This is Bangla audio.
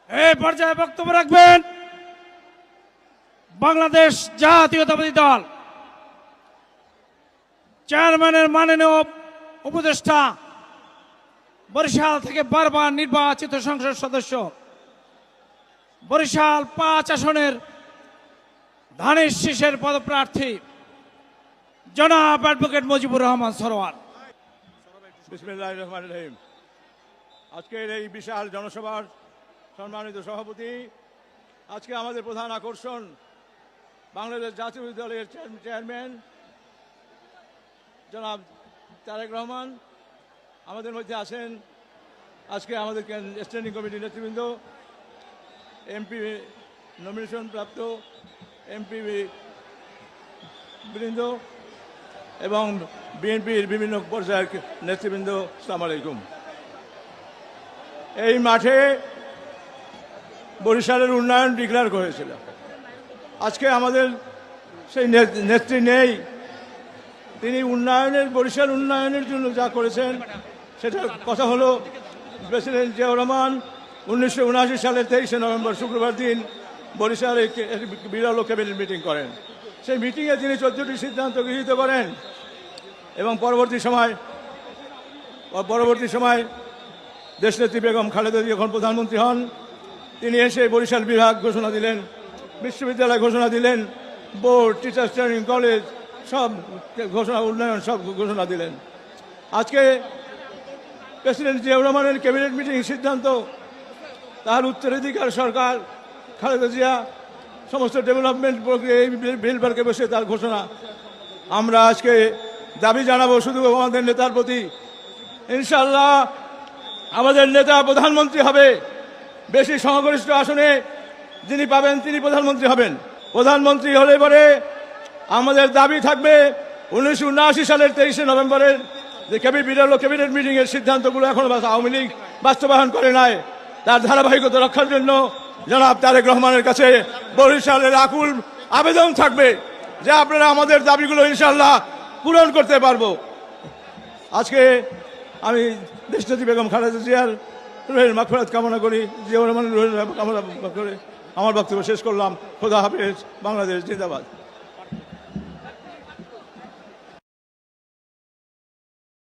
এই পর্যায়ে বক্তব্য রাখবেন বাংলাদেশ জাতীয়তাবাদী দল চেয়ারম্যানের মাননীয় উপদেষ্টা, বরিশাল থেকে বারবার নির্বাচিত সংসদ সদস্য, বরিশাল ৫ আসনের ধানের শীষের পদপ্রার্থী জনাব অ্যাডভোকেট মুজিবুর রহমান সরোয়ার। বিসমিল্লাহির রহমানির রহিম। আজকের এই বিশাল জনসভার সম্মানিত সভাপতি, আজকে আমাদের প্রধান আকর্ষণ বাংলাদেশ জাতীয় দলের চেয়ারম্যান জনাব তারেক রহমান আমাদের মধ্যে আছেন। আজকে আমাদের স্ট্যান্ডিং কমিটির নেতৃবৃন্দ, এমপি নমিনেশন প্রাপ্ত এমপি বৃন্দ এবং বিএনপির বিভিন্ন পর্যায়ের নেতৃবৃন্দ, আসসালামু আলাইকুম। এই মাঠে বরিশালের উন্নয়ন ডিক্লেয়ার করেছিল। আজকে আমাদের সেই নেত্রী নেই। তিনি বরিশাল উন্নয়নের জন্য যা করেছেন সেটার কথা হলো, প্রেসিডেন্ট জিয়াউর রহমান 1979 সালের 23 নভেম্বর শুক্রবার দিন বরিশালে বিরল ক্যাবিনেট মিটিং করেন। সেই মিটিংয়ে তিনি 14টি সিদ্ধান্ত গৃহীত করেন এবং পরবর্তী সময় দেশনেত্রী বেগম খালেদা জিয়া যখন প্রধানমন্ত্রী হন, তিনি এসে বরিশাল বিভাগ ঘোষণা দিলেন, বিশ্ববিদ্যালয় ঘোষণা দিলেন, বোর্ড, টিচার্স ট্রেনিং কলেজ সব ঘোষণা, উন্নয়ন সব ঘোষণা দিলেন। আজকে প্রেসিডেন্ট জিয়াউর রহমানের ক্যাবিনেট মিটিং সিদ্ধান্ত, তার উত্তরাধিকার সরকার খালেদা জিয়া সমস্ত ডেভেলপমেন্ট প্রক্রিয়া এই বিল পার্কে বসে তার ঘোষণা। আমরা আজকে দাবি জানাবো শুধু আমাদের নেতার প্রতি, ইনশাল্লাহ আমাদের নেতা প্রধানমন্ত্রী হবে। বেশি সংখ্যাগরিষ্ঠ আসনে যিনি পাবেন তিনি প্রধানমন্ত্রী হবেন। প্রধানমন্ত্রী হলে পরে আমাদের দাবি থাকবে 1979 সালের 23 নভেম্বরের যে বিরল ক্যাবিনেট মিটিংয়ের সিদ্ধান্তগুলো এখনো আওয়ামী লীগ বাস্তবায়ন করে নাই, তার ধারাবাহিকতা রক্ষার জন্য জনাব তারেক রহমানের কাছে বরিশালের আকুল আবেদন থাকবে যে আপনারা আমাদের দাবিগুলো ইনশাল্লাহ পূরণ করতে পারবো। আজকে আমি দেশনেত্রী বেগম খালেদা জিয়ার রুহের মাগফিরাত কামনা করি, জিয়াউর রহমানের রুহের কামনা করে আমার বক্তব্য শেষ করলাম। খোদা হাফেজ। বাংলাদেশ জিন্দাবাদ।